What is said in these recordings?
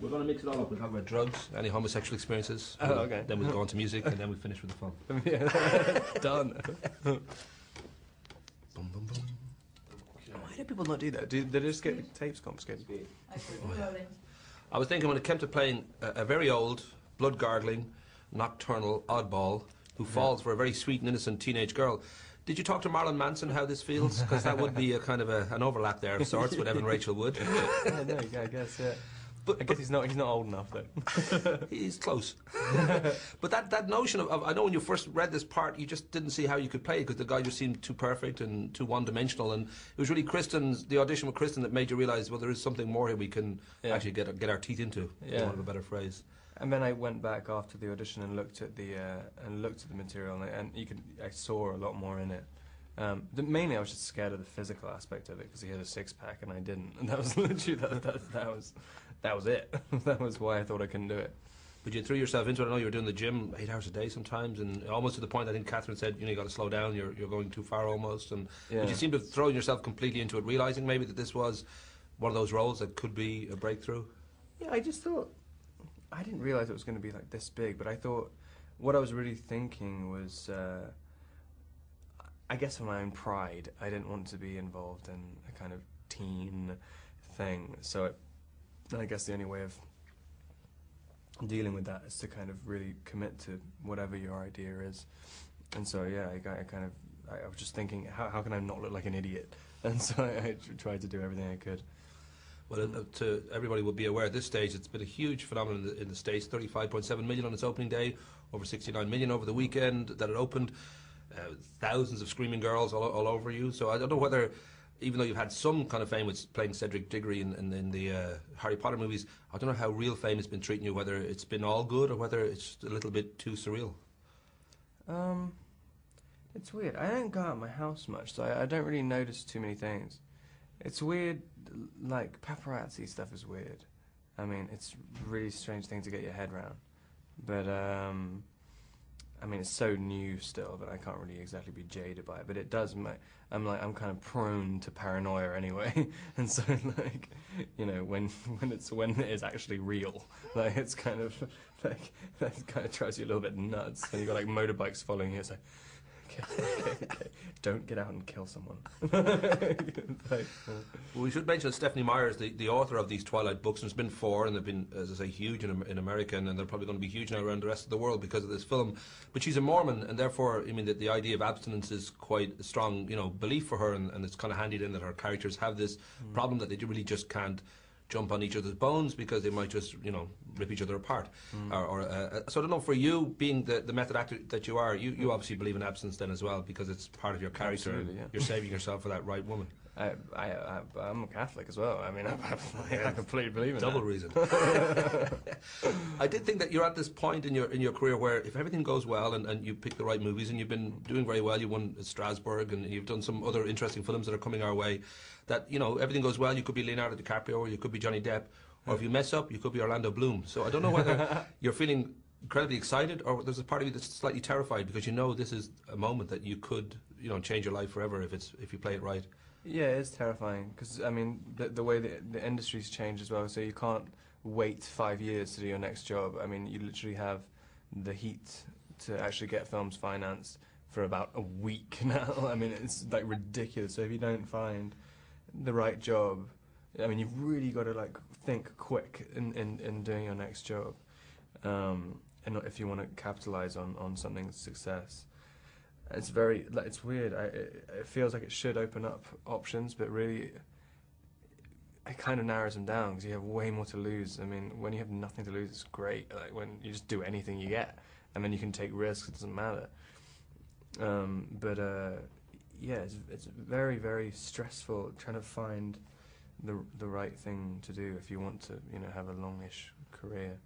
We're going to mix it all up. We'll talk about drugs, any homosexual experiences. Oh, okay. Then we'll go on to music, and then we finish with the fun. Done. Boom, boom, boom. Why do people not do that? Do they just get tapes confiscated? I was thinking when it came to playing a very old, blood-gargling, nocturnal oddball who falls for a very sweet and innocent teenage girl. Did you talk to Marlon Manson how this feels? Because that would be a kind of an overlap there of sorts with Evan Rachel Wood. Yeah, no, I guess, yeah. I guess he's not old enough though. He's close. But that notion of, I know when you first read this part, you just didn't see how you could play it because the guy just seemed too perfect and too one-dimensional, and it was really the audition with Kristen that made you realise, well, there is something more here we can actually get our teeth into, for want of a better phrase. And then I went back after the audition and looked at the material, and I saw a lot more in it. Mainly, I was just scared of the physical aspect of it because he had a six-pack and I didn't, and that was literally that was it. That was why I thought I couldn't do it. But you threw yourself into it. I know you were doing the gym 8 hours a day sometimes, and almost to the point I think Catherine said, you got to slow down. You're going too far almost, and but you seem to have thrown yourself completely into it, realizing maybe that this was one of those roles that could be a breakthrough. Yeah, I just thought I didn't realize it was going to be like this big, but I thought what I was really thinking was, I guess for my own pride, I didn't want to be involved in a kind of teen thing. So I guess the only way of dealing with that is to kind of really commit to whatever your idea is. And so yeah, I was just thinking, how can I not look like an idiot? And so I tried to do everything I could. Well, to everybody will be aware at this stage, it's been a huge phenomenon in the States. 35.7 million on its opening day, over 69 million over the weekend that it opened. Thousands of screaming girls all over you. So I don't know whether, even though you've had some kind of fame with playing Cedric Diggory in the Harry Potter movies, I don't know how real fame has been treating you, whether it's been all good or whether it's a little bit too surreal. It's weird. I don't go out of my house much, so I don't really notice too many things. It's weird, like paparazzi stuff is weird. I mean, it's a really strange thing to get your head around. But I mean, it's so new still that I can't really exactly be jaded by it. But it does I'm kind of prone to paranoia anyway, and so like, when it is actually real, like it's kind of like that kind of drives you a little bit nuts. And you got like motorbikes following you. It's like, okay. Don't get out and kill someone. Well, we should mention Stephanie Meyer's the author of these Twilight books, and there's been 4, and they've been, as I say, huge in America, and they're probably going to be huge now around the rest of the world because of this film. But she's a Mormon, and therefore, I mean, the idea of abstinence is quite a strong, belief for her, and it's kind of handy then that her characters have this problem that they really just can't jump on each other's bones because they might just, rip each other apart. So I don't know, for you, being the method actor that you are, you obviously believe in abstinence then as well because it's part of your character. Absolutely, yeah. You're saving yourself for that right woman. I'm a Catholic as well. I mean, I completely believe in double that. Reason. I did think that you're at this point in your career where if everything goes well and you pick the right movies, and you've been doing very well, you won at Strasbourg and you've done some other interesting films that are coming our way, that everything goes well, you could be Leonardo DiCaprio or you could be Johnny Depp, or if you mess up, you could be Orlando Bloom. So I don't know whether you're feeling incredibly excited or there's a part of you that's slightly terrified because this is a moment that you could change your life forever if you play it right. Yeah, it is terrifying because I mean the way the industry's changed as well. So you can't wait 5 years to do your next job. I mean, you literally have the heat to actually get films financed for about a week now. I mean, it's like ridiculous. So if you don't find the right job, I mean, you've really got to like think quick in doing your next job, and if you want to capitalize on something's success. It's it's weird. It feels like it should open up options, but really, it kind of narrows them down because you have way more to lose. I mean, when you have nothing to lose, it's great. Like when you just do anything you get, and then you can take risks. It doesn't matter. Yeah, it's very, very stressful trying to find the right thing to do if you want to, have a longish career.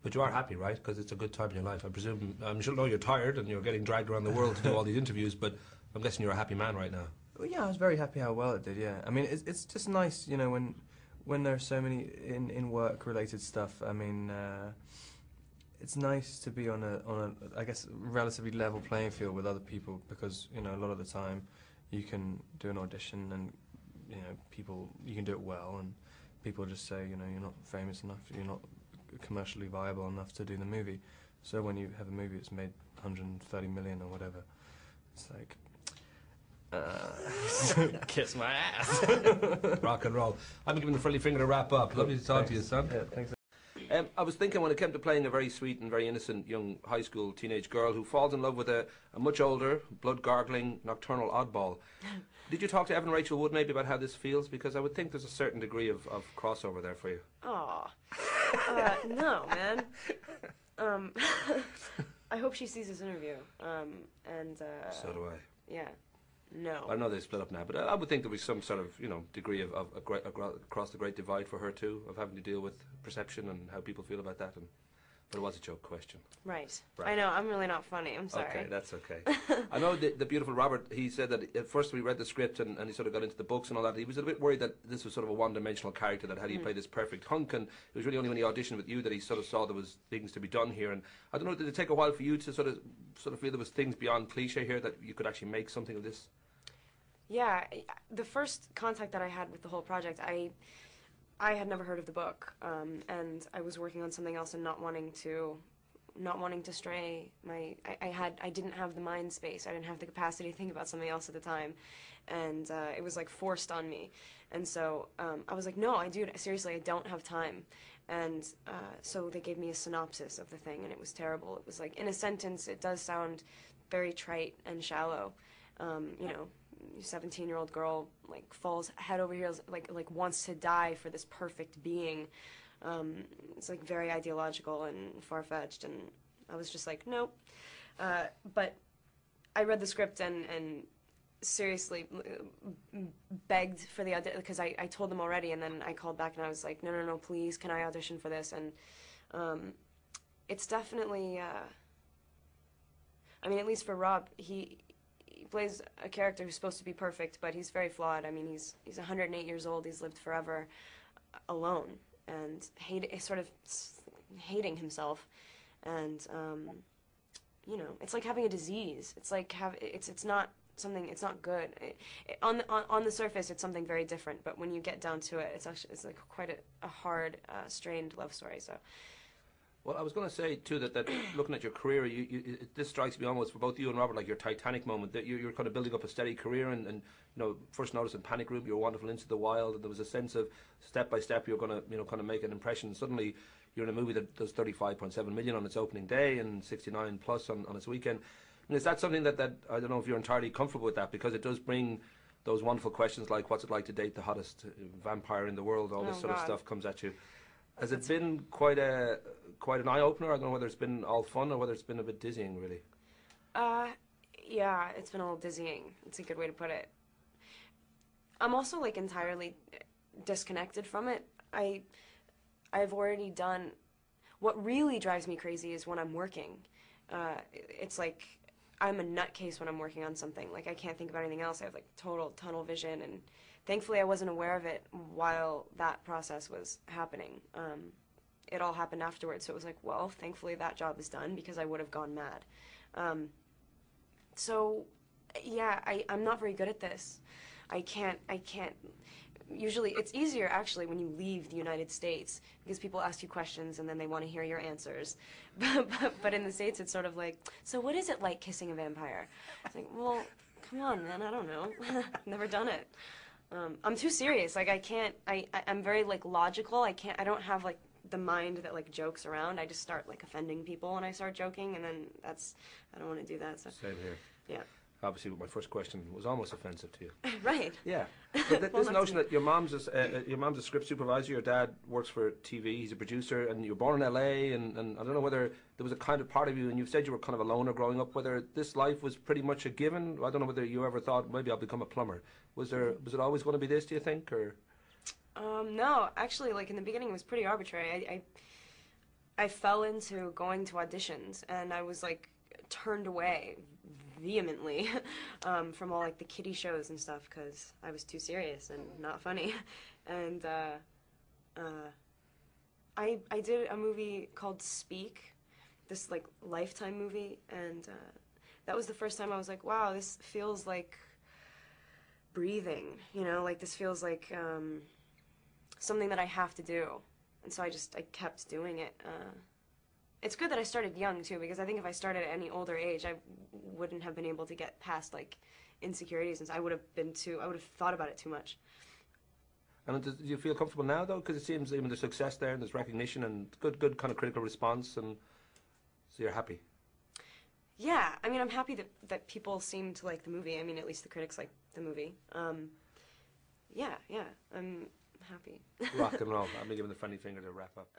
But you are happy, right? Because it's a good time in your life. I presume, I'm sure you're tired and you're getting dragged around the world to do all these interviews, but I'm guessing you're a happy man right now. Well, yeah, I was very happy how well it did, yeah. I mean, it's just nice, when there's so many in work-related stuff. I mean, it's nice to be on a I guess, relatively level playing field with other people because, a lot of the time you can do an audition and, you can do it well and people just say, you know, you're not famous enough, you're not commercially viable enough to do the movie. So when you have a movie that's made 130 million or whatever, it's like, kiss my ass. Rock and roll. I've been giving the friendly finger to wrap up. Lovely to talk to you, son. Yeah, thanks. I was thinking when it came to playing a very sweet and very innocent young high school teenage girl who falls in love with a much older, blood-gargling, nocturnal oddball. Did you talk to Evan Rachel Wood maybe about how this feels? Because I would think there's a certain degree of crossover there for you. Aw. No, man. I hope she sees this interview. So do I. Yeah. No. I know they split up now, but I would think there was some sort of, you know, degree of across the great divide for her too, of having to deal with perception and how people feel about that. But it was a joke question. Right. I know, I'm really not funny. I'm sorry. Okay, that's okay. I know the beautiful Robert, he said that at first we read the script and he sort of got into the books and all that. He was a bit worried that this was sort of a one-dimensional character, that how do you play this perfect hunk, and it was really only when he auditioned with you that he sort of saw there was things to be done here. And I don't know, did it take a while for you to sort of feel there was things beyond cliche here, that you could actually make something of this? Yeah, the first contact that I had with the whole project, I had never heard of the book, and I was working on something else and not wanting to stray. I didn't have the mind space. I didn't have the capacity to think about something else at the time, and it was like forced on me. And so I was like, no, seriously, I don't have time. And so they gave me a synopsis of the thing, and it was terrible. It was like, in a sentence, it does sound very trite and shallow. You know, 17-year-old girl like falls head over heels, like wants to die for this perfect being. It's like very ideological and far-fetched, and I was just like, nope. But I read the script and seriously begged for the audition, because I told them already, and then I called back and I was like, no, please, can I audition for this? And it's definitely, I mean, at least for Rob, he plays a character who's supposed to be perfect, but he's very flawed. I mean, he's 108 years old. He's lived forever alone and sort of hating himself, and you know, it's like having a disease. It's like it's not something. It's not good. On the surface, it's something very different, but when you get down to it, it's like quite a hard, strained love story. So. Well, I was going to say too that looking at your career, this strikes me almost for both you and Robert like your Titanic moment. That you're kind of building up a steady career, and you know, first noticed in Panic Room, you were wonderful, Into the Wild, and there was a sense of step by step you're going to, you know, kind of make an impression. Suddenly, you're in a movie that does 35.7 million on its opening day and 69 plus on its weekend. And is that something that I don't know if you're entirely comfortable with that, because it does bring those wonderful questions like what's it like to date the hottest vampire in the world? All this sort of stuff comes at you. Has it been quite an eye-opener? I don't know whether it's been all fun or whether it's been a bit dizzying, really. Yeah, it's been a little dizzying. It's a good way to put it. I'm also, like, entirely disconnected from it. I've already done... What really drives me crazy is when I'm working. It's like, I'm a nutcase when I'm working on something. Like, I can't think about anything else. I have, like, total tunnel vision, and thankfully I wasn't aware of it while that process was happening. It all happened afterwards, so it was like, well, thankfully that job is done, because I would have gone mad. So, yeah, I'm not very good at this. I can't, usually, it's easier, actually, when you leave the United States, because people ask you questions and then they want to hear your answers. But in the States, it's sort of like, so what is it like kissing a vampire? It's like, well, come on, man, I don't know. Never done it. I'm too serious. Like, I can't, I'm very, like, logical. I don't have, like, the mind that, like, jokes around. I just start, like, offending people when I start joking, and then I don't want to do that. So. Same here. Yeah. Obviously, my first question was almost offensive to you. Right. Yeah. But this notion that your mom's a script supervisor, your dad works for TV, he's a producer, and you're born in LA, and I don't know whether there was a kind of part of you, and you've said you were kind of a loner growing up, whether this life was pretty much a given. I don't know whether you ever thought, maybe I'll become a plumber. Was it always going to be this, do you think, or? No, actually, like, in the beginning it was pretty arbitrary. I fell into going to auditions, and I was, like, turned away vehemently from all, like, the kiddie shows and stuff, because I was too serious and not funny. And I did a movie called Speak, this, like, Lifetime movie, and that was the first time I was like, wow, this feels like breathing, you know, like, this feels like something that I have to do, and so I kept doing it. It's good that I started young too, because I think if I started at any older age, I wouldn't have been able to get past like insecurities, and I would have thought about it too much. And do you feel comfortable now, though? Because it seems even the success there, and there's recognition and good kind of critical response, and so you're happy. Yeah, I mean, I'm happy that people seem to like the movie. I mean, at least the critics like the movie. Yeah, I'm happy. Rock and roll. I'll be giving the friendly finger to wrap up.